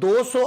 200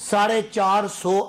450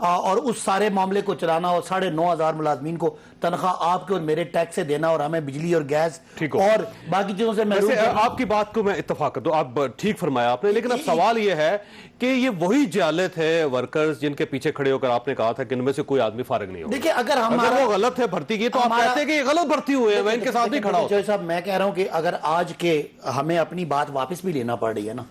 اور اس سارے معاملے کو چلانا اور 9,500 ملازمین کو تنخواہ آپ کے اور میرے ٹیکس سے دینا اور ہمیں بجلی اور گیس اور باقی چیزوں سے محروم کرنا۔ آپ کی بات کو میں اتفاق کرتا ہوں، آپ ٹھیک فرمایا آپ نے، لیکن اب سوال یہ ہے کہ یہ وہی جالے تھے ورکرز جن کے پیچھے کھڑے ہو کر آپ نے کہا تھا کہ ان میں سے کوئی آدمی فارغ نہیں ہوگا۔ دیکھیں اگر وہ غلط ہے بھرتی کی تو آپ کہتے ہیں کہ یہ غلط بھرتی ہوئے ہیں، میں ان کے ساتھ نہیں کھڑا ہوتا۔ چوہدری صاحب میں کہہ رہا ہوں کہ اگر آج کے ہمیں اپنی بات واپس بھی لینا پڑ رہی ہے نا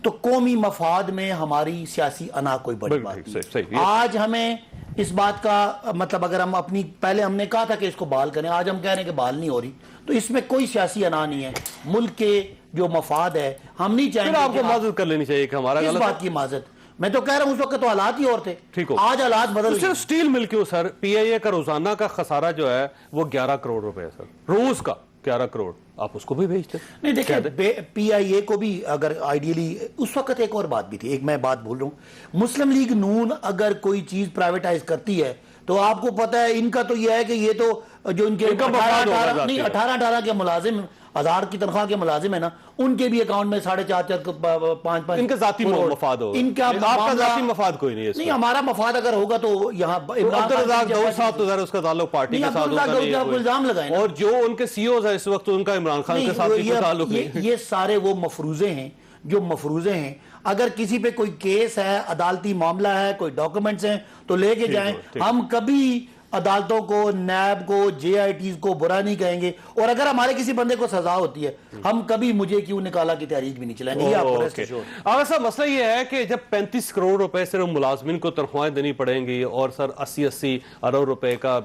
تو قومی مفاد میں ہماری سیاسی انا کوئی بڑی بات نہیں۔ آج ہمیں اس بات کا مطلب اگر ہم اپنی پہلے ہم نے کہا تھا کہ اس کو بحال کریں، آج ہم کہہ رہے ہیں کہ بحال نہیں ہو رہی، تو اس میں کوئی سیاسی انا نہیں ہے، ملک کے جو مفاد ہے ہم نہیں چاہیں گے۔ آپ کو معذرت کر لینی چاہیے کہ ہمارا غلط ہے۔ کس بات کی معذرت؟ میں تو کہہ رہا ہوں اس وقت تو حالات ہی اور تھے، آج حالات بدل گئے۔ صرف سٹیل مل کیوں سر؟ پی آئی اے کا روزانہ کا خسارہ جو ہے وہ 11 کروڑ روپے ہے سر، روز کا 11 کروڑ، آپ اس کو بھی بھیجتے؟ نہیں دیکھیں، پی آئی اے کو بھی اگر آئیڈیلی اس وقت ایک اور بات بھی تھی، ایک میں بات بول رہا ہوں، مسلم لیگ نون اگر کوئی چیز پرائیویٹائز کرتی ہے تو آپ کو پتا ہے ان کا تو یہ ہے کہ یہ تو جو ان کے 18 کے ملازم 1000 کی تنخواہ کے ملازم ہیں نا، ان کے بھی اکاؤنٹ میں 4.5 5 ان کا ذاتی مفاد ہوگا، ان کا آپ کا ذاتی مفاد کوئی نہیں ہے۔ نہیں، ہمارا مفاد اگر ہوگا تو یہاں عبدالرزاق داؤد صاحب تو ذرا اس کا تعلق پارٹی کے ساتھ ہوتا نہیں ہے، الزام لگائیں، اور جو ان کے سی اوز ہے اس وقت ان کا عمران خان کے ساتھ کوئی تعلق نہیں۔ یہ سارے وہ مفروضے ہیں جو مفروضے ہیں، اگر کسی پہ کوئی کیس ہے، عدالتی معاملہ ہے، کوئی ڈاکومنٹس ہیں تو لے کے جائیں۔ ہم کبھی عدالتوں کو، نیب کو، جے آئی ٹیز کو برا نہیں کہیں گے، اور اگر ہمارے کسی بندے کو سزا ہوتی ہے ہم کبھی مجھے کیوں نکالا کی تحریک بھی نہیں چلائیں گے۔ آغا صاحب مسئلہ یہ ہے کہ جب 35 کروڑ روپے صرف ملازمین کو تنخواہیں دینی پڑیں گی اور سر 80 ارب روپے کا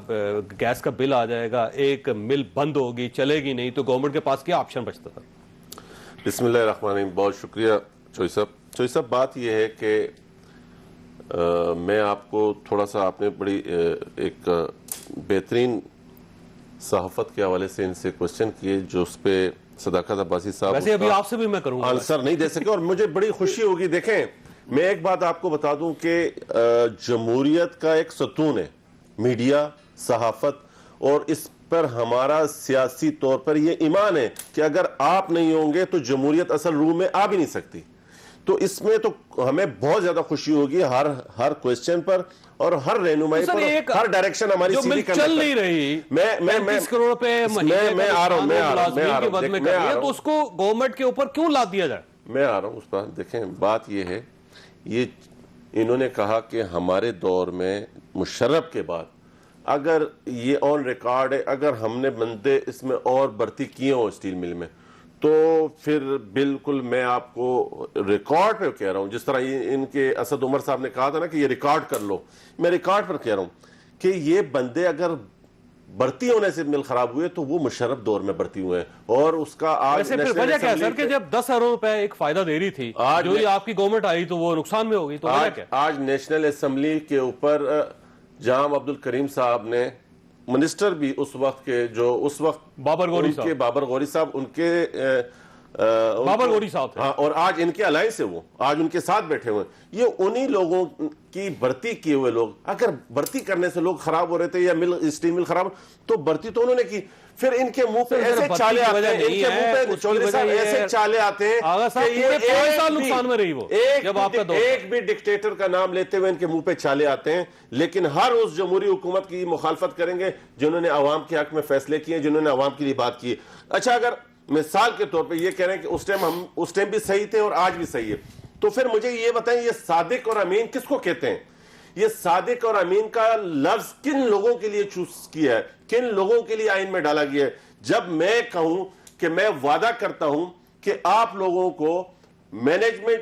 گیس کا بل آ جائے گا، ایک مل بند ہوگی، چلے گی نہیں، تو گورنمنٹ کے پاس کیا آپشن بچتا تھا؟ بسم اللہ الرحمن الرحیم، بہت شکریہ چوئی صاحب۔ بات یہ ہے کہ میں آپ کو تھوڑا سا، آپ نے بڑی ایک بہترین صحافت کے حوالے سے ان سے کوشچن کیے جو اس پہ صداقت عباسی صاحب ویسے ابھی آپ سے بھی میں کروں گا آنسر نہیں دے سکے، اور مجھے بڑی خوشی ہوگی۔ دیکھیں، میں ایک بات آپ کو بتا دوں کہ جمہوریت کا ایک ستون ہے میڈیا، صحافت، اور اس پر ہمارا سیاسی طور پر یہ ایمان ہے کہ اگر آپ نہیں ہوں گے تو جمہوریت اصل روح میں آ بھی نہیں سکتی۔ تو اس میں تو ہمیں بہت زیادہ خوشی ہوگی ہر کوئسچن پر اور ہر رہنمائی پر، ہر ڈائریکشن ہماری سیدھی کرنے پر۔ چل نہیں رہی، 35 کروڑ روپے میں آ رہا ہوں، تو اس کو گورنمنٹ کے اوپر کیوں لاد دیا جائے؟ میں آ رہا ہوں اس پر۔ دیکھیں بات یہ ہے، یہ انہوں نے کہا کہ ہمارے دور میں مشرف کے بعد اگر یہ آن ریکارڈ ہے، اگر ہم نے بندے اس میں اور بھرتی کیے ہوں اسٹیل مل میں، تو پھر بالکل میں آپ کو ریکارڈ پہ کہہ رہا ہوں، جس طرح ان کے اسد عمر صاحب نے کہا تھا نا کہ یہ ریکارڈ کر لو، میں ریکارڈ پر کہہ رہا ہوں کہ یہ بندے اگر بھرتی ہونے سے مل خراب ہوئے تو وہ مشرف دور میں بھرتی ہوئے ہیں، اور اس کا آج وجہ کیا ہے سر کہ جب 10 ارب روپے ایک فائدہ دے رہی تھی، جو یہ آپ کی گورنمنٹ آئی تو وہ نقصان میں ہوگی، تو آج نیشنل اسمبلی کے اوپر جام عبد الکریم صاحب نے، منسٹر بھی اس وقت کے، جو اس وقت بابر غوری صاحب ان کے بابر غوری صاحب، ہاں، اور آج ان کے الائنس ہے، وہ آج ان کے ساتھ بیٹھے ہوئے ہیں، یہ انہی لوگوں کی بھرتی کیے ہوئے لوگ، اگر بھرتی کرنے سے لوگ خراب ہو رہے تھے یا اسٹیل مل خراب، تو بھرتی تو انہوں نے کی۔ پھر ان کے منہ پہ ایسے چالے آتے ہیں، ان کے منہ پہ چودھری صاحب ایسے چالے آتے ہیں کہ ایک بھی ڈکٹیٹر کا نام لیتے ہوئے ان کے منہ پہ چالے آتے ہیں، لیکن ہر اس جمہوری حکومت کی مخالفت کریں گے جنہوں نے عوام کے حق میں فیصلے کیے، جنہوں نے عوام کے لیے بات کی۔ اچھا، اگر مثال کے طور پہ یہ کہہ رہے ہیں کہ اس ٹائم بھی صحیح تھے اور آج بھی صحیح ہے، تو پھر مجھے یہ بتائیں یہ صادق اور امین کس کو کہتے ہیں؟ یہ صادق اور امین کا لفظ کن لوگوں کے لیے چوز کیا ہے، کن لوگوں کے لیے آئین میں ڈالا گیا ہے؟ جب میں کہوں کہ میں وعدہ کرتا ہوں کہ آپ لوگوں کو مینجمنٹ،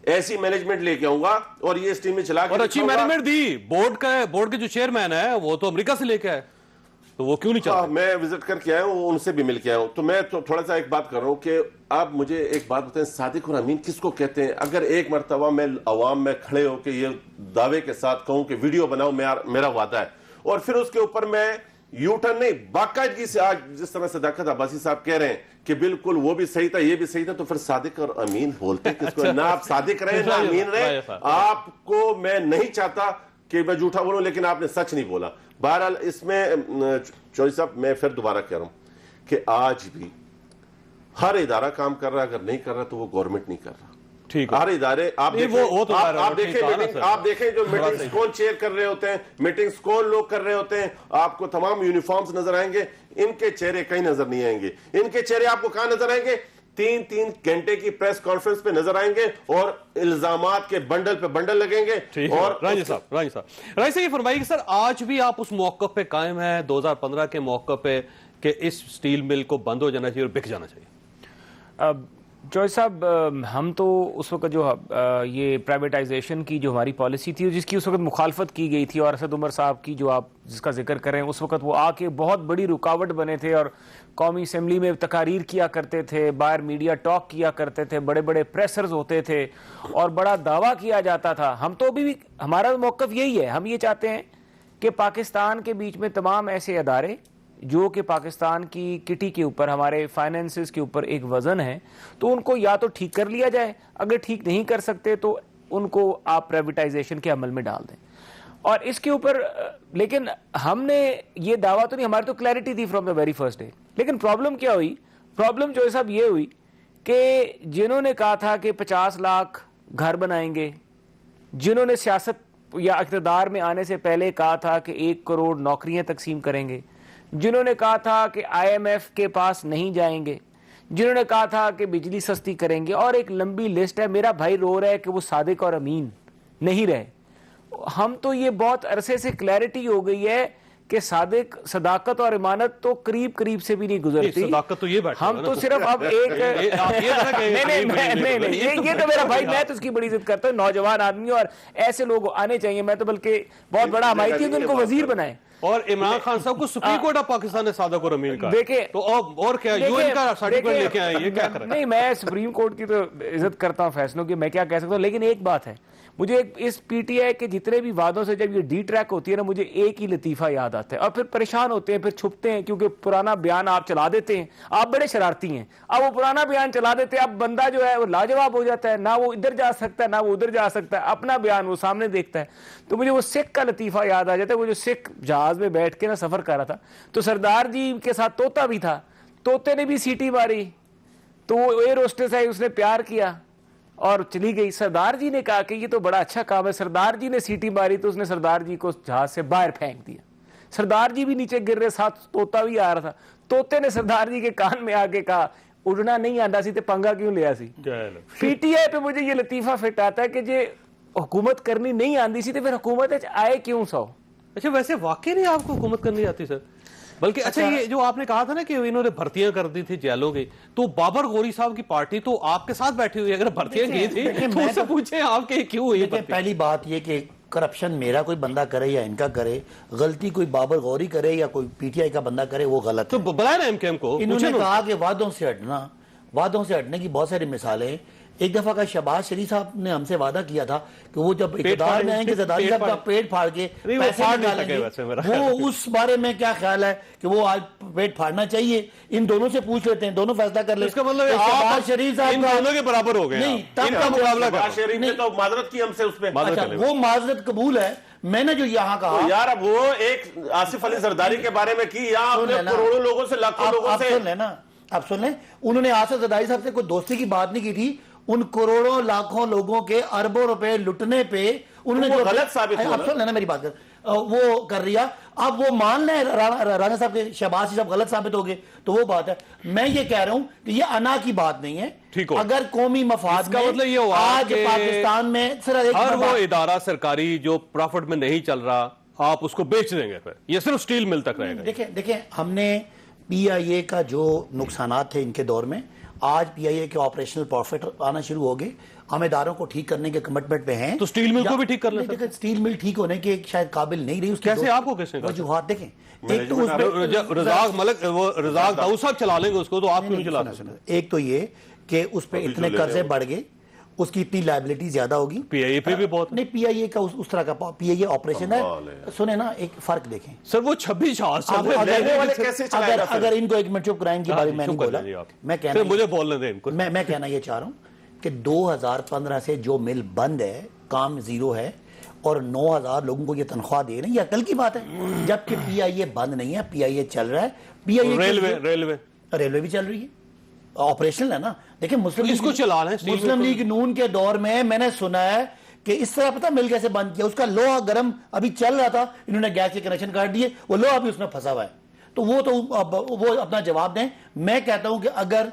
ایسی مینجمنٹ لے کے آؤں گا اور یہ اسٹیم میں چلا کے، اور اچھی مینجمنٹ دی، بورڈ کے جو چیئرمین ہے وہ تو امریکہ سے لے کے آئے، تو وہ کیوں نہیں چاہتا؟ میں وزٹ کر کے آیا ہوں، ان سے بھی مل کے آیا ہوں، تو میں تھوڑا سا ایک بات کر رہا ہوں کہ آپ مجھے ایک بات بتائیں، صادق اور امین کس کو کہتے ہیں؟ اگر ایک مرتبہ میں عوام میں کھڑے ہو کے یہ دعوے کے ساتھ کہوں کہ ویڈیو بناؤ میرا وعدہ ہے، اور پھر اس کے اوپر میں یو ٹرن نہیں، باقاعدگی سے آج جس طرح صداقت عباسی صاحب کہہ رہے ہیں کہ بالکل وہ بھی صحیح تھا، یہ بھی صحیح تھا، تو پھر صادق اور امین بولتے کس کو؟ نہ آپ صادق رہے نہ امین رہے۔ آپ کو میں نہیں چاہتا کہ میں جھوٹا بولوں، لیکن آپ نے سچ نہیں بولا۔ بہرحال اس میں چوہدری صاحب میں پھر دوبارہ کہہ رہا ہوں کہ آج بھی ہر ادارہ کام کر رہا ہے، اگر نہیں کر رہا تو وہ گورنمنٹ نہیں کر رہا۔ ٹھیک ہے. ہر ادارے آپ نہیں، وہ تو آپ ٹھیک کہا نا دیکھیں سر. آپ دیکھیں جو بڑا میٹنگز صحیح. کون چیئر کر رہے ہوتے ہیں، میٹنگز کون لوگ کر رہے ہوتے ہیں، آپ کو تمام یونیفارمز نظر آئیں گے، ان کے چہرے کہیں نظر نہیں آئیں گے. ان کے چہرے آپ کو کہاں نظر آئیں گے؟ 3 گھنٹے کی پریس کانفرنس پہ نظر آئیں گے اور الزامات کے بنڈل پہ بنڈل لگیں گے. اور رانجی صاحب یہ فرمائیے کہ سر آج بھی آپ اس موقف پہ قائم ہیں 2015 کے موقف پہ کہ اس سٹیل مل کو بند ہو جانا چاہیے اور بک جانا چاہیے؟ جوائے صاحب، ہم تو اس وقت جو یہ پرائیویٹائزیشن کی جو ہماری پالیسی تھی جس کی اس وقت مخالفت کی گئی تھی، اور اسد عمر صاحب کی جو آپ جس کا ذکر کریں، اس وقت وہ آ کے بہت بڑی رکاوٹ بنے تھے اور قومی اسمبلی میں تقاریر کیا کرتے تھے، باہر میڈیا ٹاک کیا کرتے تھے، بڑے بڑے پریسرز ہوتے تھے اور بڑا دعویٰ کیا جاتا تھا. ہم تو ابھی بھی ہمارا موقف یہی ہے، ہم یہ چاہتے ہیں کہ پاکستان کے بیچ میں تمام ایسے ادارے جو کہ پاکستان کی کٹی کے اوپر، ہمارے فائنینسز کے اوپر ایک وزن ہے، تو ان کو یا تو ٹھیک کر لیا جائے، اگر ٹھیک نہیں کر سکتے تو ان کو آپ پرائیویٹائزیشن کے عمل میں ڈال دیں. اور اس کے اوپر لیکن ہم نے یہ دعویٰ تو نہیں، ہماری تو کلیئرٹی تھی from the very first day. لیکن پرابلم کیا ہوئی؟ پرابلم جو ہے صاحب یہ ہوئی کہ جنہوں نے کہا تھا کہ 50 لاکھ گھر بنائیں گے، جنہوں نے سیاست یا اقتدار میں آنے سے پہلے کہا تھا کہ 1 کروڑ نوکریاں تقسیم کریں گے، جنہوں نے کہا تھا کہ IMF کے پاس نہیں جائیں گے، جنہوں نے کہا تھا کہ بجلی سستی کریں گے، اور ایک لمبی لسٹ ہے. میرا بھائی رو رہا ہے کہ وہ صادق اور امین نہیں رہے. ہم تو یہ بہت عرصے سے کلیئرٹی ہو گئی ہے کہ صداقت اور امانت تو قریب سے بھی نہیں گزرتی. صداقت تو یہ بیٹھا ہم تو صرف اب ایک نہیں یہ تو میرا بھائی، میں تو اس کی بڑی عزت کرتا ہوں، نوجوان آدمی اور ایسے لوگ آنے چاہیے. میں تو بلکہ بہت بڑا حمایتی ہوں کہ ان کو وزیر بنائیں. اور عمران خان صاحب کو سپریم کورٹ آف پاکستان نے صادق اور امین کا دیکھیں تو اور کیا UN کا سرٹیفکیٹ لے کے آئے، یہ کیا کریں؟ نہیں، میں سپریم کورٹ کی تو عزت کرتا ہوں فیصلوں کی، میں کیا کہہ سکتا ہوں. لیکن ایک بات ہے، مجھے اس PTI کے جتنے بھی وعدوں سے جب یہ ڈی ٹریک ہوتی ہے نا، مجھے ایک ہی لطیفہ یاد آتا ہے اور پھر پریشان ہوتے ہیں، پھر چھپتے ہیں کیونکہ پرانا بیان آپ چلا دیتے ہیں. آپ بڑے شرارتی ہیں، اب وہ پرانا بیان چلا دیتے ہیں، اب بندہ جو ہے وہ لاجواب ہو جاتا ہے، نہ وہ ادھر جا سکتا ہے نہ وہ ادھر جا سکتا ہے، اپنا بیان وہ سامنے دیکھتا ہے. تو مجھے وہ سکھ کا لطیفہ یاد آ جاتا ہے. وہ جو سکھ جہاز میں بیٹھ کے نا سفر کر رہا تھا، تو سردار جی کے ساتھ طوطا بھی تھا، طوطے نے بھی سیٹی ماری تو وہ ایئر ہوسٹس ہے، اس نے پیار کیا اور چلی گئی. سردار جی نے کہا کہ یہ تو بڑا اچھا کام ہے. سردار جی نے سیٹی ماری تو اس نے سردار جی کو جہاز سے باہر پھینک دیا. سردار جی بھی نیچے گر رہے، ساتھ طوطا بھی آ رہا تھا. طوطے نے سردار جی کے کان میں آ کے کہا اڑنا نہیں آندا سی تے پنگا کیوں لیا سی. PTI پہ مجھے یہ لطیفہ فٹ آتا ہے کہ جی حکومت کرنی نہیں آندی سی تو پھر حکومت آئے کیوں سو. اچھا ویسے واقعی نہیں آپ کو حکومت کرنی آتی سر؟ بلکہ اچھا یہ جو آپ نے کہا تھا نا کہ انہوں نے بھرتیاں کر دی تھی جیلوں کی، تو بابر غوری صاحب کی پارٹی تو آپ کے ساتھ بیٹھی ہوئی ہے، اگر بھرتیاں کی تھی تو ان سے پوچھیں آپ کے کیوں ہوئی بھرتی؟ پہلی بات یہ کہ کرپشن میرا کوئی بندہ کرے یا ان کا کرے، غلطی کوئی بابر غوری کرے یا کوئی PTI کا بندہ کرے، وہ غلط تو ہے. بلائے نا MKM کو. انہوں نے کہا کہ وعدوں سے ہٹنے کی بہت ساری مثالیں ہیں. ایک دفعہ کا شہباز شریف صاحب نے ہم سے وعدہ کیا تھا کہ وہ جب اقتدار میں آئیں گے زرداری صاحب کا پیٹ پھاڑ کے پیسے نکالیں گے. وہ اس بارے میں کیا خیال ہے کہ وہ آج پیٹ پھاڑنا چاہیے؟ ان دونوں سے پوچھ لیتے ہیں، دونوں فیصلہ کر لیں. اس کا مطلب شہباز شریف صاحب ان دونوں کے برابر ہو گئے. نہیں، ان کا مقابلہ شہباز شریف نے تو معذرت کی ہم سے اس پہ. اچھا وہ معذرت قبول ہے. میں نے جو یہاں کہا یار اب وہ ایک آصف علی زرداری کے بارے میں کی، یہاں آپ نے کروڑوں لوگوں سے لاکھوں لوگوں سے. سن لیں نا، آپ سن لیں. انہوں نے آصف زرداری صاحب سے کوئی دوستی کی بات نہیں کی تھی. ان کروڑوں لاکھوں لوگوں کے اربوں روپے لٹنے پہ انہوں نے جو غلط ثابت ہوا. آپ سن لینا میری بات وہ کر رہا. اب وہ مان لیں رانا صاحب کے شہباز صاحب غلط ثابت ہو گئے تو وہ بات ہے. میں یہ کہہ رہا ہوں کہ یہ انا کی بات نہیں ہے. اگر قومی مفاد میں مطلب یہ ہوا آج پاکستان میں ہر وہ ادارہ سرکاری جو پروفٹ میں نہیں چل رہا آپ اس کو بیچ دیں گے، پھر یہ صرف سٹیل مل تک رہے گا. دیکھیں ہم نے PIA کا جو نقصانات تھے ان کے دور میں، آج PIA کے آپریشنل پروفٹ آنا شروع ہو گئے. ہم اداروں کو ٹھیک کرنے کے کمٹمنٹ پہ ہیں. تو سٹیل مل کو بھی ٹھیک کر لیں. دیکھیں سٹیل مل ٹھیک ہونے کے شاید قابل نہیں رہی. اس کیسے آپ کو کیسے وجوہات دیکھیں. ایک تو رزاق ملک رزاق داؤد صاحب چلا لیں گے اس کو، تو آپ کیوں نہیں چلا سکتے؟ ایک تو یہ کہ اس پہ اتنے قرضے بڑھ گئے، اس کی اتنی لائبلٹی زیادہ ہوگی. PIA پہ بھی بہت نہیں. PIA کا اس طرح کا PIA آپریشن ہے. سنیں نا ایک فرق دیکھیں سر، وہ 26 جہاز اگر ان کو ایک منٹ چپ کرائیں کے بارے میں نہیں بولا. مجھے بولنے دیں ان کو. میں کہنا یہ چاہ رہا ہوں کہ 2015 سے جو مل بند ہے، کام زیرو ہے اور 9000 لوگوں کو یہ تنخواہ دے رہے ہیں، یہ عقل کی بات ہے. جبکہ PIA بند نہیں ہے، PIA چل رہا ہے. PIA ریلوے بھی چل رہی ہے. آپریشنل ہے نا. دیکھیں اس کو چلا لیں. مسلم لیگ نون کے دور میں نے سنا ہے کہ اس طرح پتہ مل کیسے بند کیا, اس کا لوہا گرم ابھی چل رہا تھا, انہوں نے گیس کے کنیکشن کاٹ دیے, وہ لوہا بھی اس میں پھنسا ہوا ہے. تو وہ اپنا جواب دیں. میں کہتا ہوں کہ اگر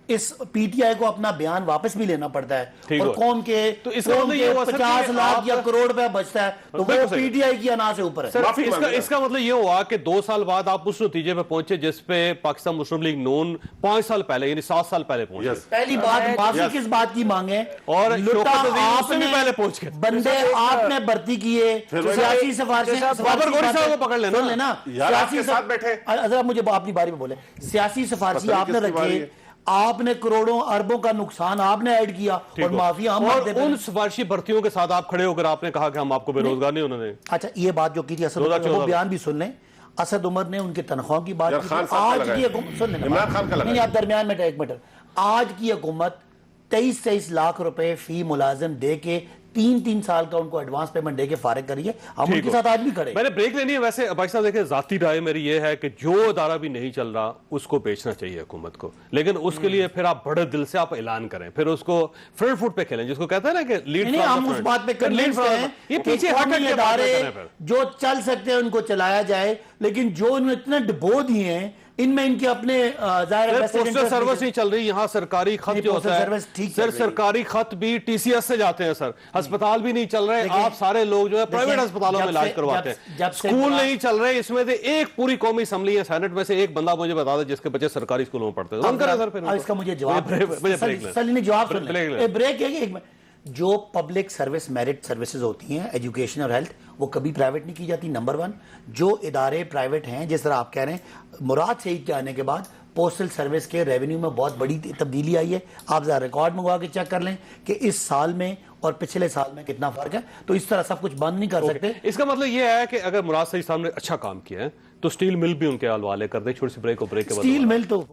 اس پی ٹی آئی کو اپنا بیان واپس بھی لینا پڑتا ہے اور قوم کے 50 لاکھ یا کروڑ روپے بچتا ہے تو وہ پی ٹی آئی کی انا سے اوپر ہے. اس کا مطلب یہ ہوا کہ 2 سال بعد آپ اس نتیجے پہ پہنچے جس پہ پاکستان مسلم لیگ نون 5 سال پہلے یعنی 7 سال پہلے پہنچے. پہلی بات معافی کس بات کی مانگیں, اور لٹا آپ نے پہلے پہنچ گئے, بندے آپ نے بھرتی کیے, سیاسی سفارشیں پکڑ لینا, سیاسی ساتھ بیٹھے, ذرا مجھے اپنی باری میں بولے, سیاسی سفارشی آپ نے رکھے, آپ نے کروڑوں اربوں کا نقصان آپ نے ایڈ کیا اور معافی ہم اور ان سفارشی بھرتیوں کے ساتھ آپ کھڑے ہو کر آپ نے کہا کہ ہم آپ کو بے روزگار نہیں. انہوں نے اچھا یہ بات جو کی تھی اسد عمر, وہ بیان بھی سن لیں. اسد عمر نے ان کے تنخواہوں کی بات کی. آج کی حکومت سن لیں, نہیں آپ درمیان میں ایک منٹ, آج کی حکومت 23 لاکھ روپے فی ملازم دے کے 3 سال کا ان کو ایڈوانس پیمنٹ دے کے فارغ کریے. ہم ان کے ساتھ آج بھی کھڑے. میں نے بریک لینی ہے. ویسے بھائی صاحب دیکھیں, ذاتی رائے میری یہ ہے کہ جو ادارہ بھی نہیں چل رہا اس کو بیچنا چاہیے حکومت کو, لیکن اس کے لیے پھر آپ بڑے دل سے آپ اعلان کریں, پھر اس کو فرنٹ فٹ پہ کھیلیں, جس کو کہتے ہیں نا کہ لیڈ. ہم اس بات پہ کنوینس ہیں یہ پیچھے ادارے جو چل سکتے ہیں ان کو چلایا جائے, لیکن جو انہوں نے اتنے ڈبو دیے ہیں ان میں ان کے اپنے پوسٹل سروس نہیں چل رہی. یہاں سرکاری خط جو ہوتا ہے سر, سرکاری خط بھی ٹی سی ایس سے جاتے ہیں سر, ہسپتال بھی نہیں چل رہے, آپ سارے لوگ جو ہے پرائیویٹ ہسپتالوں میں علاج کرواتے ہیں, اسکول نہیں چل رہے. اس میں سے ایک پوری قومی اسمبلی ہے سینٹ میں سے ایک بندہ مجھے بتا دے جس کے بچے سرکاری اسکولوں میں پڑھتے ہیں. اس کا مجھے جواب بریک ہے کہ جو پبلک سروس میرٹ سروسز ہوتی ہیں ایجوکیشن اور ہیلتھ وہ کبھی پرائیویٹ نہیں کی جاتی. نمبر 1 جو ادارے پرائیویٹ ہیں, جس طرح آپ کہہ رہے ہیں, مراد سعید کے آنے کے بعد پوسٹل سروس کے ریونیو میں بہت بڑی تبدیلی آئی ہے. آپ ذرا ریکارڈ منگوا کے چیک کر لیں کہ اس سال میں اور پچھلے سال میں کتنا فرق ہے. تو اس طرح سب کچھ بند نہیں کر سکتے. اس کا مطلب یہ ہے کہ اگر مراد سعید صاحب نے اچھا کام کیا ہے تو سٹیل مل بھی ان کے حوالے کر دیں. چھوٹی سی بریک کے بعد سٹیل مل تو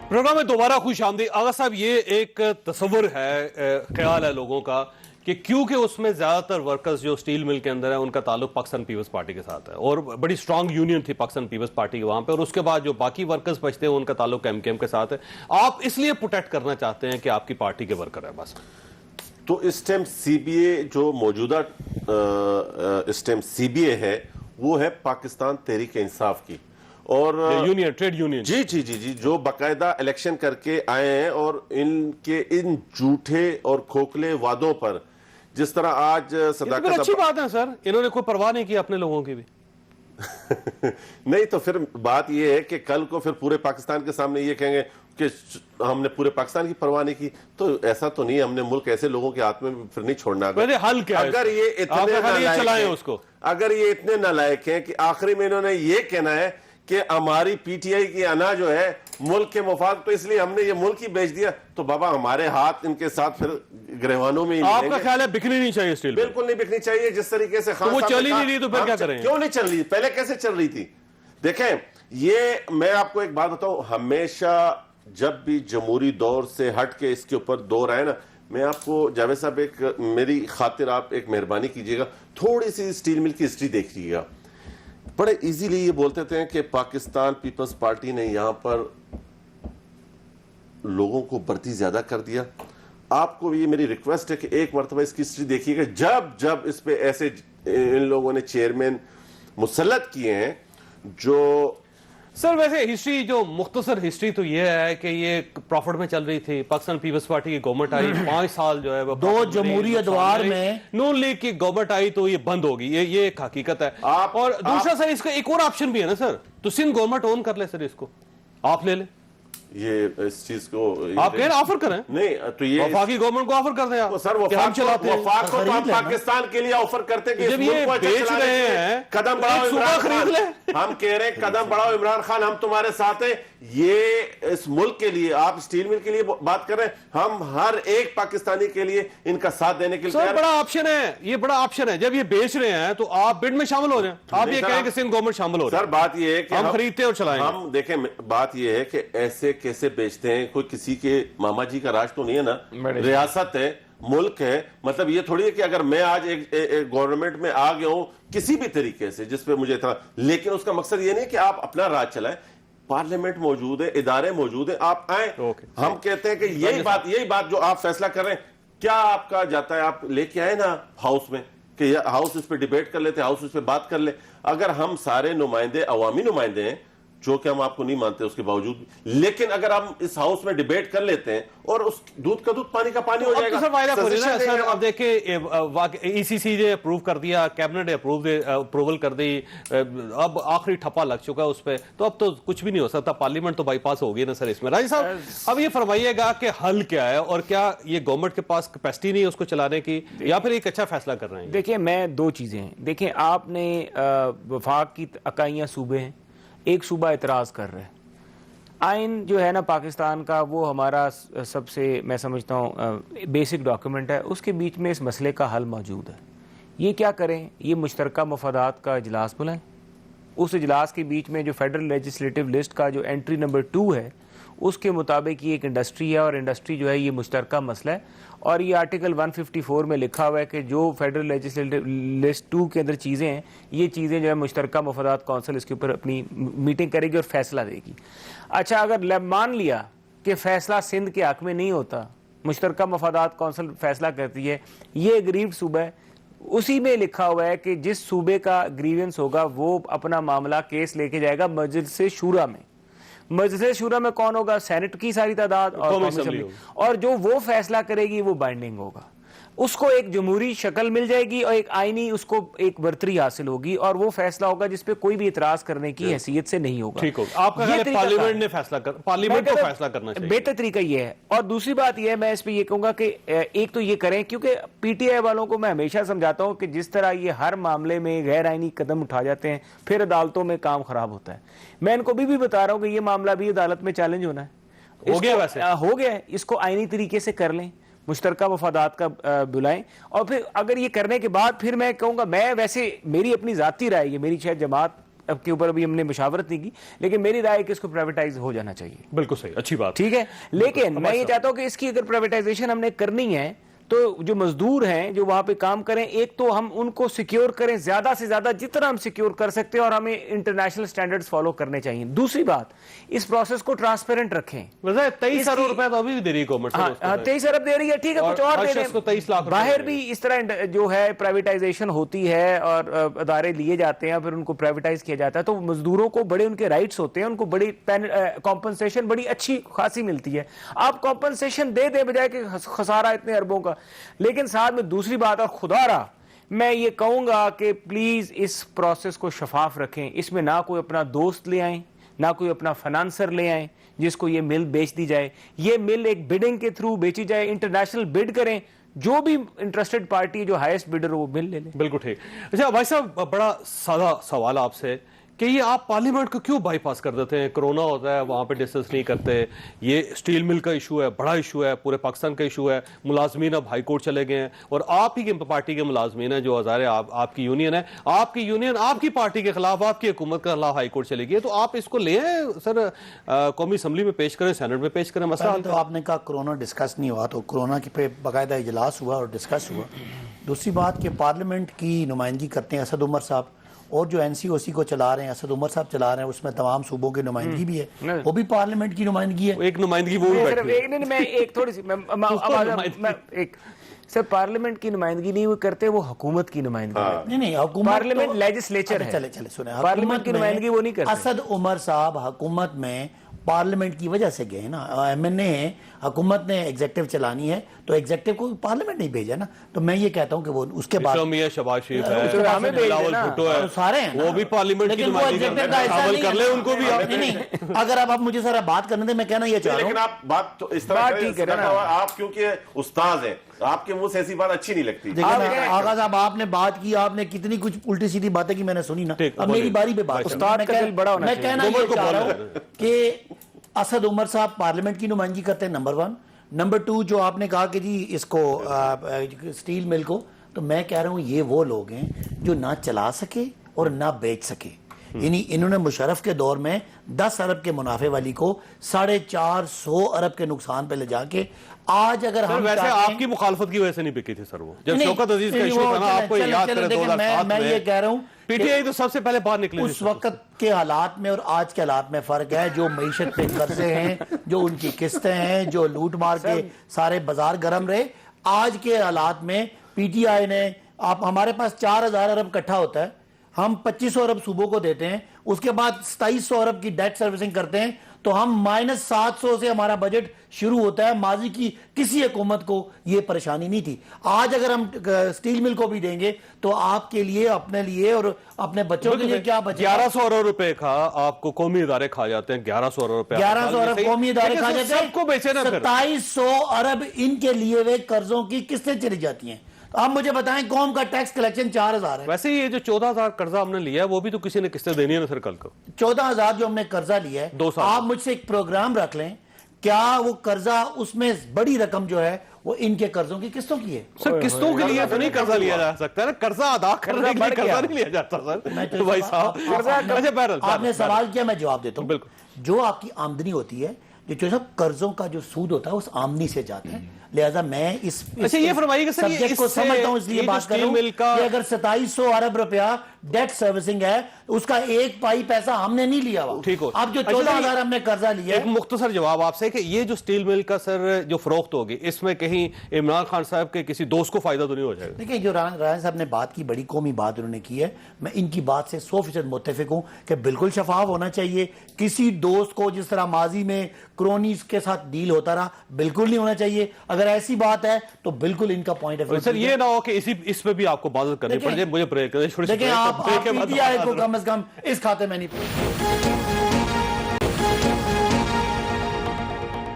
پروگرام میں دوبارہ خوش آمدید. آغا صاحب یہ ایک تصور ہے, خیال ہے لوگوں کا کہ کیونکہ اس میں زیادہ تر ورکرز جو سٹیل مل کے اندر ہیں ان کا تعلق پاکستان پیپلز پارٹی کے ساتھ ہے اور بڑی سٹرانگ یونین تھی پاکستان پیپلز پارٹی کے وہاں پہ, اور اس کے بعد جو باقی ورکرز بچتے ہیں ان کا تعلق ایم کے ایم کے ساتھ ہے. آپ اس لیے پروٹیکٹ کرنا چاہتے ہیں کہ آپ کی پارٹی کے ورکر ہے بس. تو اس ٹائم سی بی اے جو موجودہ اس ٹائم سی بی اے ہے وہ ہے پاکستان تحریک انصاف کی, اور یونین ٹریڈ یونین جی جو باقاعدہ الیکشن کر کے آئے ہیں, اور ان کے ان جھوٹے اور کھوکھلے وعدوں پر جس طرح آج صداقت اچھی بات ہے سر, انہوں نے کوئی پرواہ نہیں کی اپنے لوگوں کی بھی. نہیں تو پھر بات یہ ہے کہ کل کو پھر پورے پاکستان کے سامنے یہ کہیں گے کہ ہم نے پورے پاکستان کی پرواہ نہیں کی. تو ایسا تو نہیں, ہم نے ملک ایسے لوگوں کے ہاتھ میں پھر نہیں چھوڑنا. حل کیا ہے اگر یہ اتنے نالائق ہیں کہ آخری میں انہوں نے یہ کہنا ہے کہ ہماری پی ٹی آئی کی انا جو ہے ملک کے مفاد تو اس لیے ہم نے یہ ملک ہی بیچ دیا, تو بابا ہمارے ہاتھ ان کے ساتھ پھر گریوانوں میں. آپ کا خیال ہے بکنی نہیں چاہیے اسٹیل؟ بالکل نہیں بکنی چاہیے. جس طریقے سے وہ چل ہی نہیں رہی تو پھر کیا کریں؟ کیوں نہیں چل رہی, پہلے کیسے چل رہی تھی؟ دیکھیں یہ میں آپ کو ایک بات بتاؤں, ہمیشہ جب بھی جمہوری دور سے ہٹ کے اس کے اوپر دور آئے نا, میں آپ کو جاوید صاحب ایک میری خاطر آپ ایک مہربانی کیجیے گا, تھوڑی سی اسٹیل مل کی ہسٹری دیکھیے گا. بڑے ایزیلی یہ بولتے تھے کہ پاکستان پیپلز پارٹی نے یہاں پر لوگوں کو بھرتی زیادہ کر دیا. آپ کو یہ میری ریکویسٹ ہے کہ ایک مرتبہ اس کی ہسٹری دیکھیے گا. جب اس پہ ایسے ان لوگوں نے چیئرمین مسلط کیے ہیں جو سر, ویسے ہسٹری جو مختصر ہسٹری تو یہ ہے کہ یہ پروفٹ میں چل رہی تھی. پاکستان پیپلز پارٹی کی گورنمنٹ آئی, 5 سال جو ہے 2 جمہوری ادوار میں نون لیگ کی گورنمنٹ آئی تو یہ بند ہوگی. یہ ایک حقیقت ہے. اور دوسرا سر اس کا ایک اور آپشن بھی ہے نا سر, تو سندھ گورنمنٹ اون کر لے سر, اس کو آپ لے لیں. یہ اس چیز کو آپ کہیں آفر کریں, نہیں تو یہ وفاقی گورنمنٹ کو آفر کر دیں آپ. سر وفاق کو ہم پاکستان کے لیے آفر کرتے کہ جب یہ بیچ رہے ہیں قدم بڑھاؤ عمران خان, ہم کہہ رہے ہیں قدم بڑھاؤ عمران خان, ہم تمہارے ساتھ ہیں. یہ اس ملک کے لیے آپ اسٹیل مل کے لیے بات کر رہے ہیں, ہم ہر ایک پاکستانی کے لیے ان کا ساتھ دینے کے لیے. سر بڑا آپشن ہے, یہ بڑا آپشن ہے. جب یہ بیچ رہے ہیں تو آپ بڈ میں شامل ہو جائیں. آپ یہ کہیں کہ سندھ گورنمنٹ شامل ہو جائے. سر بات یہ ہے کہ ہم خریدتے اور چلائیں. ہم دیکھیں بات یہ ہے کہ ایسے کیسے بیچتے ہیں, کوئی کسی کے ماما جی کا راج تو نہیں ہے نا, ریاست ہے, ملک ہے. مطلب یہ تھوڑی ہے کہ اگر میں آج ایک گورنمنٹ میں آ گیا ہوں کسی بھی طریقے سے جس پہ مجھے اتنا, لیکن اس کا مقصد یہ نہیں کہ آپ اپنا راج چلائیں. پارلیمنٹ موجود ہے, ادارے موجود ہیں, آپ آئیں. ہم کہتے ہیں کہ یہی بات جو آپ فیصلہ کر رہے ہیں, کیا آپ کا جاتا ہے آپ لے کے آئے نا ہاؤس میں کہ ہاؤس اس پہ ڈیبیٹ کر لیتے, ہاؤس اس پہ بات کر لے. اگر ہم سارے نمائندے عوامی نمائندے ہیں, جو کہ ہم آپ کو نہیں مانتے اس کے باوجود, لیکن اگر ہم اس ہاؤس میں ڈیبیٹ کر لیتے ہیں اور اس دودھ کا دودھ پانی کا پانی ہو جائے گا. سر اب دیکھیں ای سی سی نے اپروو کر دیا, کیبنٹ نے اپروول کر دی, اب آخری ٹھپا لگ چکا ہے اس پہ, تو اب تو کچھ بھی نہیں ہو سکتا, پارلیمنٹ تو بائی پاس ہو گئی نا سر اس میں. راجی صاحب اب یہ فرمائیے گا کہ حل کیا ہے, اور کیا یہ گورنمنٹ کے پاس کیپیسٹی نہیں ہے اس کو چلانے کی, یا پھر ایک اچھا فیصلہ کر رہے ہیں؟ دیکھیں میں دو چیزیں ہیں. دیکھیں آپ نے وفاق کی اکائیاں صوبے ہیں, ایک صوبہ اعتراض کر رہے ہیں. آئین جو ہے نا پاکستان کا, وہ ہمارا سب سے میں سمجھتا ہوں بیسک ڈاکیومنٹ ہے, اس کے بیچ میں اس مسئلے کا حل موجود ہے. یہ کیا کریں, یہ مشترکہ مفادات کا اجلاس بلائیں. اس اجلاس کے بیچ میں جو فیڈرل لیجسلیٹو لسٹ کا جو انٹری نمبر 2 ہے, اس کے مطابق یہ ایک انڈسٹری ہے, اور انڈسٹری جو ہے یہ مشترکہ مسئلہ ہے. اور یہ آرٹیکل 154 میں لکھا ہوا ہے کہ جو فیڈرل لیجسلیٹو لسٹ 2 کے اندر چیزیں ہیں, یہ چیزیں جو ہے مشترکہ مفادات کونسل اس کے اوپر اپنی میٹنگ کرے گی اور فیصلہ دے گی. اچھا اگر مان لیا کہ فیصلہ سندھ کے حق میں نہیں ہوتا, مشترکہ مفادات کونسل فیصلہ کرتی ہے, یہ اگریوڈ صوبہ ہے, اسی میں لکھا ہوا ہے کہ جس صوبے کا گریونس ہوگا وہ اپنا معاملہ کیس لے کے جائے گا مجلس شورا میں. مجلس شورا میں کون ہوگا؟ سینٹ کی ساری تعداد اور قومی اسمبلی, اور جو وہ فیصلہ کرے گی وہ بائنڈنگ ہوگا. اس کو ایک جمہوری شکل مل جائے گی اور ایک آئینی اس کو ایک برتری حاصل ہوگی, اور وہ فیصلہ ہوگا جس پہ کوئی بھی اعتراض کرنے کی حیثیت سے نہیں ہوگا. ٹھیک ہوگا. آپ کا خیال ہے پارلیمنٹ نے پارلیمنٹ کو فیصلہ کرنا چاہیے؟ بہتر طریقہ یہ ہے. اور دوسری بات یہ ہے, میں اس پہ یہ کہوں گا کہ ایک تو یہ کریں, کیونکہ پی ٹی آئی والوں کو میں ہمیشہ سمجھاتا ہوں کہ جس طرح یہ ہر معاملے میں غیر آئینی قدم اٹھا جاتے ہیں, پھر عدالتوں میں کام خراب ہوتا ہے. میں ان کو بھی بتا رہا ہوں کہ یہ معاملہ بھی عدالت میں چیلنج ہونا ہے. ہو گیا ویسے, ہو گیا ہے. اس کو آئینی طریقے سے کر لیں, مشترکہ مفادات کا بلائیں, اور پھر اگر یہ کرنے کے بعد پھر میں کہوں گا, میں ویسے میری اپنی ذاتی رائے, یہ میری شاید جماعت اب کے اوپر ابھی ہم نے مشاورت نہیں کی, لیکن میری رائے کہ اس کو پرائیویٹائز ہو جانا چاہیے. بالکل صحیح, اچھی بات, ٹھیک ہے. لیکن میں یہ چاہتا ہوں کہ اس کی اگر پرائیویٹائزیشن ہم نے کرنی ہے تو جو مزدور ہیں جو وہاں پہ کام کریں, ایک تو ہم ان کو سیکیور کریں زیادہ سے زیادہ جتنا ہم سیکیور کر سکتے ہیں, اور ہمیں انٹرنیشنل سٹینڈرڈز فالو کرنے چاہیے. دوسری بات, اس پروسیس کو ٹرانسپیرنٹ رکھیں. 23 ارب روپے تو ابھی بھی دے رہی ہے گورنمنٹ. 23 ارب دے رہی ہے, ٹھیک ہے, کچھ اور دے دیں. باہر بھی اس طرح جو ہے پرائیویٹائزیشن ہوتی ہے اور ادارے لیے جاتے ہیں, پھر ان کو پرائیویٹائز کیا جاتا ہے, تو مزدوروں کو بڑے ان کے رائٹس ہوتے ہیں, ان کو بڑی کمپنسیشن بڑی اچھی خاصی ملتی ہے. آپ کمپنسیشن دے دیں بجائے کہ خسارہ اتنے اربوں کا. لیکن ساتھ میں دوسری بات, اور خدا رہا میں یہ کہوں گا کہ پلیز اس پروسیس کو شفاف رکھیں. اس میں نہ کوئی اپنا دوست لے آئیں, نہ کوئی اپنا فنانسر لے آئیں جس کو یہ مل بیچ دی جائے. یہ مل ایک بڈنگ کے تھرو بیچی جائے, انٹرنیشنل بڈ کریں, جو بھی انٹرسٹڈ پارٹی جو ہائیسٹ بڈر وہ مل لے لیں. بالکل ٹھیک. اچھا بھائی صاحب, بڑا سادہ سوال آپ سے کہ یہ آپ پارلیمنٹ کو کیوں بائی پاس کر دیتے ہیں؟ کرونا ہوتا ہے, وہاں پہ ڈسکس نہیں کرتے. یہ اسٹیل مل کا ایشو ہے, بڑا ایشو ہے, پورے پاکستان کا ایشو ہے. ملازمین اب ہائی کورٹ چلے گئے ہیں, اور آپ ہی کی پارٹی کے ملازمین ہیں جو ہزارے, آپ کی یونین ہے, آپ کی یونین آپ کی پارٹی کے خلاف, آپ کی حکومت کے خلاف ہائی کورٹ چلے گی. تو آپ اس کو لے آئیں سر, قومی اسمبلی میں پیش کریں, سینٹ میں پیش کریں. مسئلہ تو آپ نے کہا کرونا ڈسکس نہیں ہوا, تو کرونا کے پہ باقاعدہ اجلاس ہوا اور ڈسکس ہوا. دوسری بات کہ پارلیمنٹ کی نمائندگی کرتے ہیں اسد عمر صاحب, اور جو این سی او سی کو چلا رہے ہیں اسد عمر صاحب چلا رہے ہیں, اس میں تمام صوبوں کی نمائندگی بھی ہے, وہ بھی پارلیمنٹ کی نمائندگی ہے. ایک نمائندگی وہ میں ایک تھوڑی سی سر, پارلیمنٹ کی نمائندگی نہیں وہ کرتے, وہ حکومت کی نمائندگی. نہیں, حکومت پارلیمنٹ لیجسلیچر ہے. چلے سنیں, پارلیمنٹ کی نمائندگی وہ نہیں کرتے. اسد عمر صاحب حکومت میں پارلیمنٹ کی وجہ سے گئے نا, ایم این اے ہیں, حکومت نے ایگزیکٹو چلانی ہے, تو ایگزیکٹو کو پارلیمنٹ نہیں بھیجا نا. تو میں یہ کہتا ہوں کہ وہ اس کے بعد میاں شہباز شریف ہے, بلاول بھٹو ہے, سارے ہیں, وہ بھی پارلیمنٹ کی نمائندگی کر لیں ان کو بھی. نہیں, اگر آپ مجھے سارا بات کرنے دیں, میں کہنا یہ چاہ رہا ہوں, لیکن آپ بات تو اس طرح کریں, آپ کیونکہ استاذ ہیں, آپ کے منہ سے ایسی بات اچھی نہیں لگتی. آغا صاحب آپ نے بات کی, آپ نے کتنی کچھ الٹی سیدھی باتیں کی, میں نے سنی نا. اب میری باری پہ بات, میں کہنا یہ چاہ رہا ہوں کہ اسد عمر صاحب پارلیمنٹ کی نمائندگی کرتے ہیں, نمبر 1. نمبر 2, جو آپ نے کہا کہ جی اس کو اسٹیل مل کو, تو میں کہہ رہا ہوں یہ وہ لوگ ہیں جو نہ چلا سکے اور نہ بیچ سکے, یعنی انہوں نے مشرف کے دور میں 10 ارب کے منافع والی کو 450 ارب کے نقصان پہ لے جا کے آج اگر ہم ویسے آپ کی مخالفت کی وجہ سے نہیں بکی تھی سر وہ جب شوکت عزیز کا ایشو تھا نا آپ کو یاد کریں 2007 میں یہ کہہ رہا ہوں پی ٹی آئی تو سب سے پہلے باہر نکلی اس وقت کے حالات میں اور آج کے حالات میں فرق ہے. جو معیشت پہ قرضے ہیں, جو ان کی قسطیں ہیں, جو لوٹ مار کے سارے بازار گرم رہے, آج کے حالات میں پی ٹی آئی نے آپ ہمارے پاس 4000 ارب اکٹھا ہوتا ہے, ہم 2500 ارب صوبوں کو دیتے ہیں, اس کے بعد 2700 ارب کی ڈیٹ سروسنگ کرتے ہیں, تو ہم -700 سے ہمارا بجٹ شروع ہوتا ہے. ماضی کی کسی حکومت کو یہ پریشانی نہیں تھی. آج اگر ہم سٹیل مل کو بھی دیں گے تو آپ کے لیے, اپنے لیے اور اپنے بچوں کے لیے کیا بچے گا؟ 1100 ارب روپے کا آپ کو قومی ادارے کھا جاتے ہیں. 1100 ارب روپے 1100 ارب قومی ادارے کھا جاتے ہیں, سب کو بیچے نا. 2700 ارب ان کے لیے ہوئے قرضوں کی قسطیں چلی جاتی ہیں. آپ مجھے بتائیں قوم کا ٹیکس کلیکشن 4000 ہے. ویسے یہ جو 14000 قرضہ ہم نے لیا ہے وہ بھی تو کسی نے قسطیں دینی ہے نا سر کل کو. 14000 جو ہم نے قرضہ لیا ہے, 2 سال آپ مجھ سے ایک پروگرام رکھ لیں, کیا وہ قرضہ اس میں بڑی رقم جو ہے وہ ان کے قرضوں کی قسطوں کی ہے؟ سر قسطوں کے لیے تو نہیں قرضہ لیا جا سکتا ہے نا, قرضہ ادا کرنے کے لیے قرضہ نہیں لیا جاتا سر بھائی صاحب. آپ نے سوال کیا, میں جواب دیتا ہوں. بالکل. جو آپ کی آمدنی ہوتی ہے, جو سب قرضوں کا جو سود ہوتا ہے اس آمدنی سے جاتا ہے. لہذا میں اس یہ فرمائیے کہ سر سبجیکٹ کو سمجھتا ہوں, اس لیے بات کر رہا ہوں کہ اگر 2700 ارب روپیہ ڈیٹ سروسنگ ہے, اس کا ایک پائی پیسہ ہم نے نہیں لیا ہوا. ٹھیک ہو. اب جو 14000 ہم نے قرضہ لیا, ایک مختصر جواب آپ سے کہ یہ جو سٹیل مل کا سر جو فروخت ہوگی, اس میں کہیں عمران خان صاحب کے کسی دوست کو فائدہ تو نہیں ہو جائے گا؟ دیکھیں جو رانا صاحب نے بات کی, بڑی قومی بات انہوں نے کی ہے, میں ان کی بات سے 100% متفق ہوں کہ بالکل شفاف ہونا چاہیے. کسی دوست کو جس طرح ماضی میں کرونیز کے ساتھ ڈیل ہوتا رہا, بالکل نہیں ہونا چاہیے. اگر ایسی بات ہے تو بالکل ان کا پوائنٹ آف ویو. سر یہ نہ ہو کہ اس پہ بھی آپ کو معذرت کرنی پڑ جائے. مجھے بریک کریں, دیکھیں آپ پی ٹی آئی کو کم از کم اس کھاتے میں نہیں پڑھیں.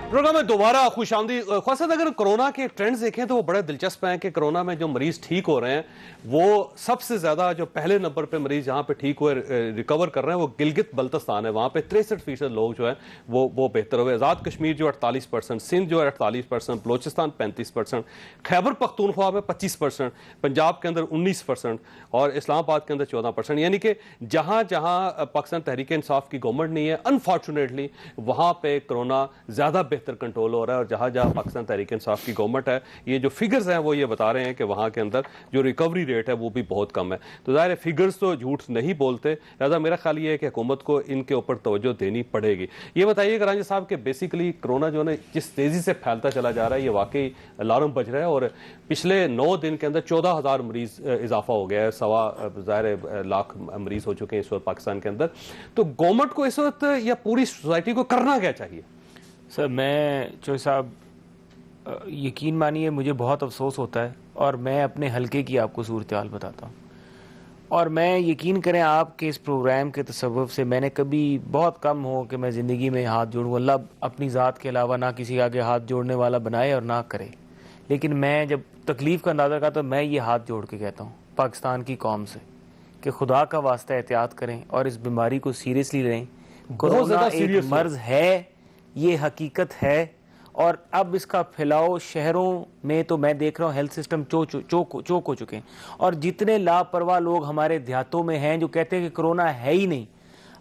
پروگرام میں دوبارہ خوش آمدید. خاصت اگر کرونا کے ٹرینڈز دیکھیں تو وہ بڑے دلچسپ ہیں کہ کرونا میں جو مریض ٹھیک ہو رہے ہیں وہ سب سے زیادہ جو پہلے نمبر پہ مریض جہاں پہ ٹھیک ہوئے ریکور کر رہے ہیں وہ گلگت بلتستان ہے. وہاں پہ 63% لوگ جو ہیں وہ بہتر ہوئے. آزاد کشمیر جو 48%, سندھ جو ہے 48%, بلوچستان 35%, خیبر پختونخوا میں 25%, پنجاب کے اندر 19% اور اسلام آباد کے اندر 14%. یعنی کہ جہاں جہاں پاکستان تحریک انصاف کی گورنمنٹ نہیں ہے, انفارچونیٹلی وہاں پہ کرونا زیادہ بہتر کنٹرول ہو رہا ہے. اور جہاں جہاں پاکستان تحریک انصاف کی گورنمنٹ ہے, یہ جو فگرز ہیں وہ یہ بتا رہے ہیں کہ وہاں کے اندر جو ریکوری ریٹ ہے وہ بھی بہت کم ہے. تو ظاہر ہے فگرز تو جھوٹ نہیں بولتے, لہٰذا میرا خیال یہ ہے کہ حکومت کو ان کے اوپر توجہ دینی پڑے گی. یہ بتائیے رانجھا صاحب کہ بیسیکلی کرونا جو ہے جس تیزی سے پھیلتا چلا جا رہا ہے یہ واقعی الارم بج رہا ہے, اور پچھلے 9 دن کے اندر 14000 مریض اضافہ ہو گیا ہے. ظاہر لاکھ مریض ہو چکے ہیں اس وقت پاکستان کے اندر. تو گورنمنٹ کو اس وقت یا پوری سوسائٹی کو کرنا کیا چاہیے؟ سر میں چوہے صاحب یقین مانیے مجھے بہت افسوس ہوتا ہے, اور میں اپنے حلقے کی آپ کو صورتحال بتاتا ہوں, اور میں یقین کریں آپ کے اس پروگرام کے تصوف سے میں نے کبھی بہت کم ہو کہ میں زندگی میں ہاتھ جوڑوں. اللہ اپنی ذات کے علاوہ نہ کسی آگے ہاتھ جوڑنے والا بنائے اور نہ کرے, لیکن میں جب تکلیف کا اندازہ کرتا ہوں میں یہ ہاتھ جوڑ کے کہتا ہوں پاکستان کی قوم سے کہ خدا کا واسطہ احتیاط کریں اور اس بیماری کو سیریسلی لیں. کرونا ایک مرض ہے, یہ حقیقت ہے, اور اب اس کا پھیلاؤ شہروں میں تو میں دیکھ رہا ہوں ہیلتھ سسٹم چوک ہو چکے ہیں, اور جتنے لاپرواہ لوگ ہمارے دیہاتوں میں ہیں جو کہتے ہیں کہ کرونا ہے ہی نہیں.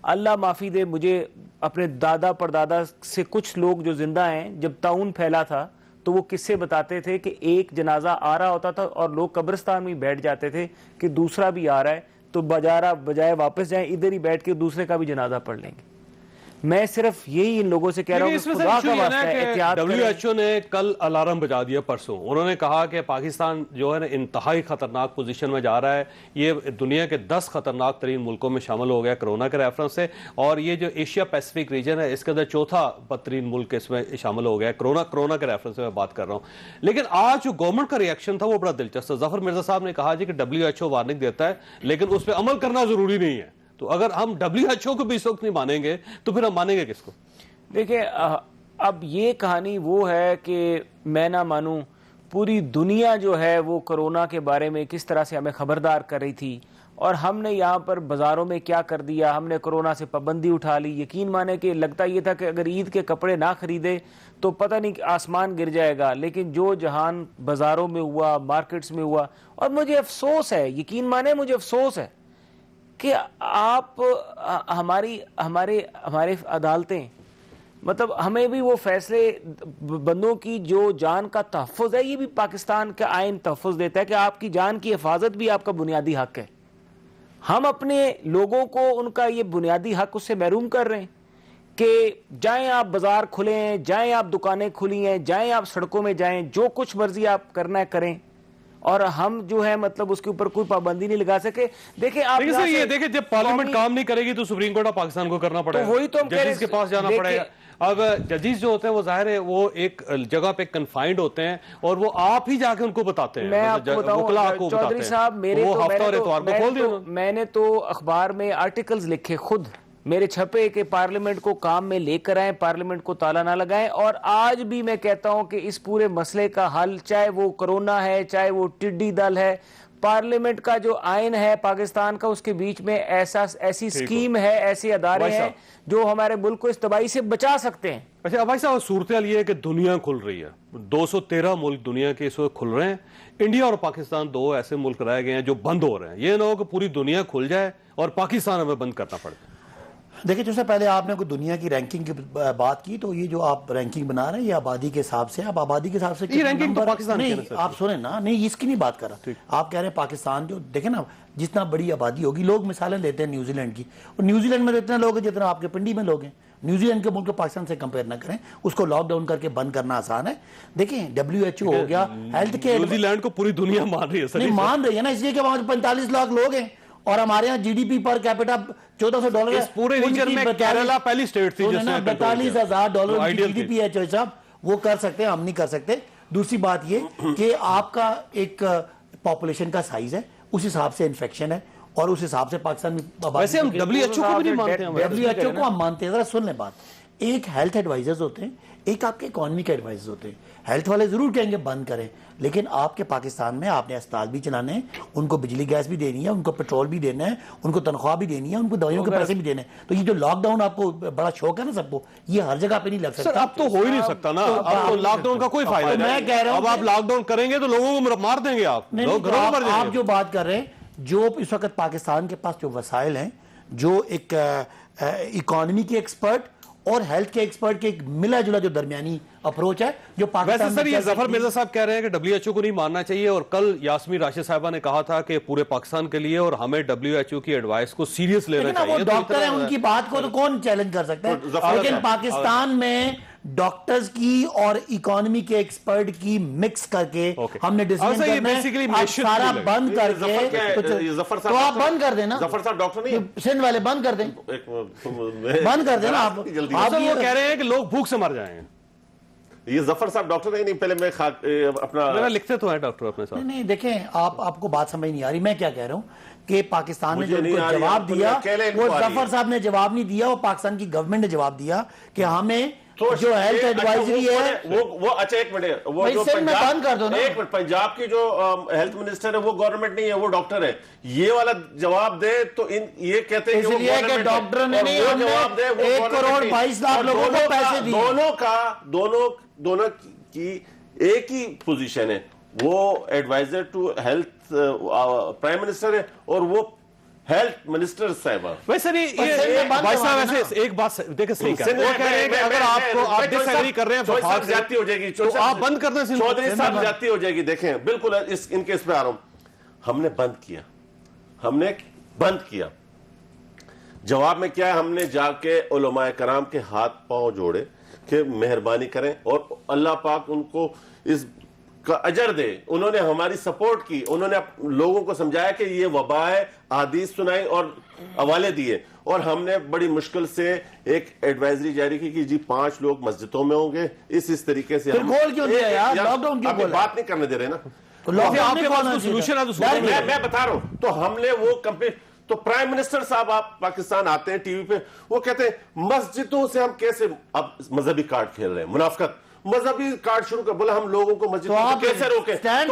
اللہ معافی دے, مجھے اپنے دادا پردادا سے کچھ لوگ جو زندہ ہیں جب طاعون پھیلا تھا تو وہ قصے بتاتے تھے کہ ایک جنازہ آ رہا ہوتا تھا اور لوگ قبرستان میں بیٹھ جاتے تھے کہ دوسرا بھی آ رہا ہے تو بجائے واپس جائیں ادھر ہی بیٹھ کے دوسرے کا بھی جنازہ پڑھ لیں گے. میں صرف یہی ان لوگوں سے کہہ رہا ہوں کہ خدا کا واسطہ احتیاط کریں. WHO نے کل الارم بجا دیا پرسوں. انہوں نے کہا کہ پاکستان جو ہے نا انتہائی خطرناک پوزیشن میں جا رہا ہے. یہ دنیا کے 10 خطرناک ترین ملکوں میں شامل ہو گیا کرونا کے ریفرنس سے, اور یہ جو ایشیا پیسفک ریجن ہے اس کے اندر 4تھا بدترین ملک اس میں شامل ہو گیا کرونا کے ریفرنس سے میں بات کر رہا ہوں. لیکن آج جو گورنمنٹ کا ریئیکشن تھا وہ بڑا دلچسپ. ظفر مرزا صاحب نے کہا جی کہ WHO وارننگ دیتا ہے لیکن اس پہ عمل کرنا ضروری نہیں ہے. تو اگر ہم WHO کو بھی اس وقت نہیں مانیں گے تو پھر ہم مانیں گے کس کو؟ دیکھیں اب یہ کہانی وہ ہے کہ میں نہ مانوں, پوری دنیا جو ہے وہ کرونا کے بارے میں کس طرح سے ہمیں خبردار کر رہی تھی, اور ہم نے یہاں پر بازاروں میں کیا کر دیا, ہم نے کرونا سے پابندی اٹھا لی. یقین مانے کہ لگتا یہ تھا کہ اگر عید کے کپڑے نہ خریدے تو پتہ نہیں آسمان گر جائے گا, لیکن جو جہان بازاروں میں ہوا, مارکیٹس میں ہوا. اور مجھے افسوس ہے, یقین مانے مجھے افسوس ہے کہ آپ ہمارے عدالتیں مطلب ہمیں بھی وہ فیصلے بندوں کی جو جان کا تحفظ ہے، یہ بھی پاکستان کا آئین تحفظ دیتا ہے کہ آپ کی جان کی حفاظت بھی آپ کا بنیادی حق ہے. ہم اپنے لوگوں کو ان کا یہ بنیادی حق اس سے محروم کر رہے ہیں کہ جائیں آپ بازار کھلے ہیں، جائیں آپ دکانیں کھلی ہیں، جائیں آپ سڑکوں میں جائیں، جو کچھ مرضی آپ کرنا ہے کریں، اور ہم جو ہے مطلب اس کے اوپر کوئی پابندی نہیں لگا سکے. دیکھیں آپ یہ دیکھیں جب پارلیمنٹ کام نہیں کرے گی تو سپریم کورٹ آف پاکستان کو کرنا پڑے گا، وہی تو ہم کہہ رہے ہیں، ججز کے پاس جانا پڑے گا. اب ججز جو ہوتے ہیں وہ ظاہر ہے وہ ایک جگہ پہ کنفائنڈ ہوتے ہیں اور وہ آپ ہی جا کے ان کو بتاتے ہیں. میں آپ کو بتاؤں چودھری صاحب، میں نے تو اخبار میں آرٹیکلز لکھے خود میرے چھپے کہ پارلیمنٹ کو کام میں لے کر آئیں، پارلیمنٹ کو تالا نہ لگائیں. اور آج بھی میں کہتا ہوں کہ اس پورے مسئلے کا حل، چاہے وہ کرونا ہے، چاہے وہ ٹڈی دل ہے، پارلیمنٹ کا جو آئین ہے پاکستان کا، اس کے بیچ میں ایسی سکیم ہے، ایسے ادارے ہیں جو ہمارے ملک کو اس تباہی سے بچا سکتے ہیں. اچھا بھائی صاحب، صورتحال یہ ہے کہ دنیا کھل رہی ہے، 213 ملک دنیا کے اس وقت کھل رہے ہیں. انڈیا اور پاکستان 2 ایسے ملک رہ گئے ہیں جو بند ہو رہے ہیں. یہ نہ ہو کہ پوری دنیا کھل جائے اور پاکستان ہمیں بند کرنا پڑے. دیکھیں جو سے پہلے آپ نے کوئی دنیا کی رینکنگ کی بات کی، تو یہ جو آپ رینکنگ بنا رہے ہیں یہ آبادی کے حساب سے، آپ آبادی کے حساب سے یہ رینکنگ تو پاکستان کی نہیں، آپ سنیں نا، نہیں اس کی نہیں بات کر رہا. آپ کہہ رہے ہیں پاکستان جو دیکھیں نا جتنا بڑی آبادی ہوگی، لوگ مثالیں لیتے ہیں نیوزی لینڈ کی، اور نیوزی لینڈ میں تو اتنے لوگ ہیں جتنا آپ کے پنڈی میں لوگ ہیں. نیوزی لینڈ کے ملک کو پاکستان سے کمپیئر نہ کریں، اس کو لاک ڈاؤن کر کے بند کرنا آسان ہے. دیکھیں WHO ہو گیا، ہیلتھ کے نیوزی لینڈ کو پوری دنیا مان رہی ہے. نہیں مان رہی ہے نا، اس لیے کہ وہاں 45 لاکھ لوگ ہیں اور ہمارے ہاں $GDP پر کیپٹا $1400 ہے. اس پورے ریجن میں کیرلا پہلی سٹیٹ تھی جس نے $42,000 کی GDP ہے. چوہے صاحب وہ کر سکتے ہیں، ہم نہیں کر سکتے. دوسری بات یہ کہ آپ کا ایک پاپولیشن کا سائز ہے، اس حساب سے انفیکشن ہے، اور اس حساب سے پاکستان میں ویسے ہم WHO کو بھی نہیں مانتے ہیں. WHO کو ہم مانتے ہیں. ذرا سن لیں بات. ایک ہیلتھ ایڈوائزرز ہوتے ہیں، ایک آپ کے اکانومی کے ایڈوائزرز ہوتے ہیں. ہیلتھ والے ضرور کہیں گے بند کریں، لیکن آپ کے پاکستان میں آپ نے اسپتال بھی چلانے ہیں، ان کو بجلی گیس بھی دینی ہے، ان کو پیٹرول بھی دینا ہے، ان کو تنخواہ بھی دینی ہے، ان کو دوائیوں کے پیسے بھی دینے ہیں. تو یہ جو لاک ڈاؤن آپ کو بڑا شوق ہے نا سب کو، یہ ہر جگہ پہ نہیں لگ سکتا. اب تو ہو ہی نہیں سکتا نا، اب تو لاک ڈاؤن کا کوئی فائدہ نہیں. میں کہہ رہا ہوں اب آپ لاک ڈاؤن کریں گے تو لوگوں کو مار دیں گے. آپ جو بات کر رہے ہیں، جو اس وقت پاکستان کے پاس جو وسائل ہیں، جو ایک اکانومی کے ایکسپرٹ اور ہیلتھ کے ایکسپرٹ کے ایک ملا جلا جو درمیانی اپروچ ہے جو پاکستان ویسے سر یہ ظفر مرزا صاحب کہہ رہے ہیں کہ WHO کو نہیں ماننا چاہیے، اور کل یاسمین راشد صاحبہ نے کہا تھا کہ پورے پاکستان کے لیے اور ہمیں WHO کی ایڈوائس کو سیریس لینا چاہیے. وہ ڈاکٹر ہیں، ان کی بات کو تو کون چیلنج کر سکتا ہے. لیکن پاکستان میں ڈاکٹرز کی اور اکانومی کے ایکسپرٹ کی مکس کر کے ہم نے ڈیسیژن کرنا ہے. سارا بند کر کے تو آپ بند کر دینا. ظفر صاحب ڈاکٹر نہیں، سندھ والے بند کر دیں، بند کر دینا. آپ وہ کہہ رہے ہیں کہ لوگ بھوک سے مر جائیں گے. یہ ظفر صاحب ڈاکٹر نہیں، پہلے میں اپنا لکھتے تو ہیں ڈاکٹر اپنے ساتھ. نہیں دیکھیں آپ کو بات سمجھ نہیں آ رہی. میں کیا کہہ رہا ہوں کہ پاکستان نے جو ان کو جواب دیا، وہ ظفر صاحب نے جواب نہیں دیا، وہ پاکستان کی گورنمنٹ نے جواب دیا کہ ہمیں جو ہیلتھ ایڈوائزری ہے وہ اچھا ایک منٹ، وہ جو بند کر دو نا. ایک منٹ، پنجاب کی جو ہیلتھ منسٹر ہے وہ گورنمنٹ نہیں ہے، وہ ڈاکٹر ہے. یہ والا جواب دے تو یہ کہتے ہیں کہ ڈاکٹر نے نہیں، 1 کروڑ 22 لاکھ لوگوں کو پیسے دیے. دونوں کی ایک ہی پوزیشن ہے. وہ advisor to health prime minister ہے اور وہ ہیلتھ منسٹر صاحبہ. ویسے بھائی صاحب ایسے ایک بات دیکھیں صحیح کہہ رہے ہیں، وہ کہہ رہے ہیں کہ اگر آپ کو آپ ڈس ایگری کر رہے ہیں تو زیادتی ہو جائے گی، تو آپ بند کر دیں. چودھری صاحب زیادتی ہو جائے گی. دیکھیں بالکل ان کے اس پہ آ رہا ہوں. ہم نے بند کیا. جواب میں کیا ہے؟ ہم نے جا کے علماء کرام کے ہاتھ پاؤں جوڑے کہ مہربانی کریں اور اللہ پاک ان کو اس کا اجر دے. انہوں نے ہماری سپورٹ کی، انہوں نے لوگوں کو سمجھایا کہ یہ وبا ہے، احادیث سنائی اور حوالے دیے، اور ہم نے بڑی مشکل سے ایک ایڈوائزری جاری کی کہ جی 5 لوگ مسجدوں میں ہوں گے. اس طریقے سے بات نہیں کرنے دے رہے نا. آپ کے پاس سولوشن ہے؟ میں بتا رہا ہوں. تو ہم نے وہ کمپلیٹ. تو پرائم منسٹر صاحب آپ پاکستان آتے ہیں ٹی وی پہ، وہ کہتے ہیں مسجدوں سے ہم کیسے اب مذہبی کارڈ کھیل رہے ہیں. منافقت. مذہبی کارڈ شروع کر بولا ہم لوگوں کو مسجد کیسے روکیں. اسٹینڈ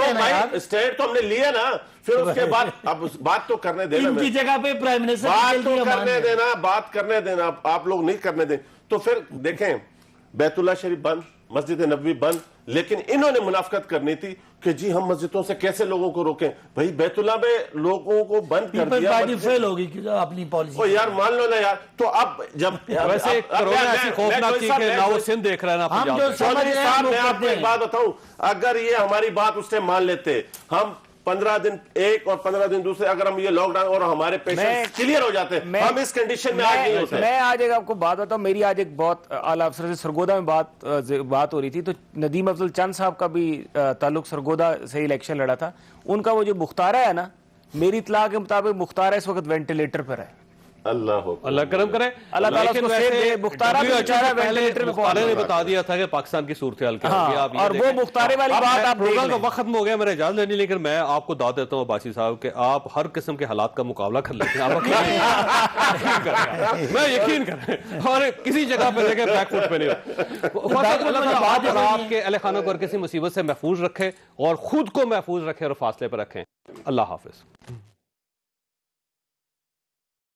تو ہم نے لیا نا. پھر اس کے بعد اب بات تو کرنے دینا، ان کی جگہ پہ پرائم منسٹر بات تو کرنے دینا، آپ لوگ نہیں کرنے دیں. تو پھر دیکھیں بیت اللہ شریف بند، مسجد نبوی بند، لیکن انہوں نے منافقت کرنی تھی کہ جی ہم مسجدوں سے کیسے لوگوں کو روکیں. بھائی بیت اللہ میں لوگوں کو بند کر پیپلز دیا. پارٹی فیل ہوگی کہ اپنی پالیسی. او یار مان لو نا یار. تو اب جب ویسے کرونا ایسی خوفناک تھی کہ نہ وہ سندھ دیکھ رہا ہے نہ ہم پنجاب جو دیکھ سمجھ چودھری رہے ہیں صاحب وہ میں آپ کو کرتے ایک ہیں. بات بتاؤں, اگر یہ ہماری بات اس سے مان لیتے, ہم 15 دن ایک اور 15 دن دوسرے, اگر ہم یہ لاک ڈاؤن اور ہمارے پیشنٹ کلیئر ہو جاتے, ہم اس کنڈیشن میں آج نہیں ہوتے. میں آج ایک آپ کو بات بتاؤں, میری آج ایک بہت اعلیٰ افسر سے سرگودا میں بات ہو رہی تھی, تو ندیم افضل چند صاحب کا بھی تعلق سرگودا سے الیکشن لڑا تھا. ان کا وہ جو مختارہ ہے نا, میری اطلاع کے مطابق مختارہ اس وقت وینٹیلیٹر پر ہے. اللہ کرم کرے. اللہ تعالیٰ اس کو صحت دے. مختارہ بھی بیچارہ وینٹیلیٹر میں مختارے نے بتا دیا تھا کہ پاکستان کی صورتحال کیا ہوگی. آپ یہ اور وہ مختارے والی بات آپ دیکھ پروگرام لیں. کا وقت ختم ہو گیا, میرے اجازت لینی, لیکن میں آپ کو دعوت دیتا ہوں عباسی صاحب کہ آپ ہر قسم کے حالات کا مقابلہ کر لیتے ہیں. میں یقین کریں, اور کسی جگہ پہ دیکھیں بیک فٹ پہ نہیں. اللہ آپ کے اہل خانہ کو اور کسی مصیبت سے محفوظ رکھے, اور خود کو محفوظ رکھے اور فاصلے پہ رکھیں. اللہ حافظ.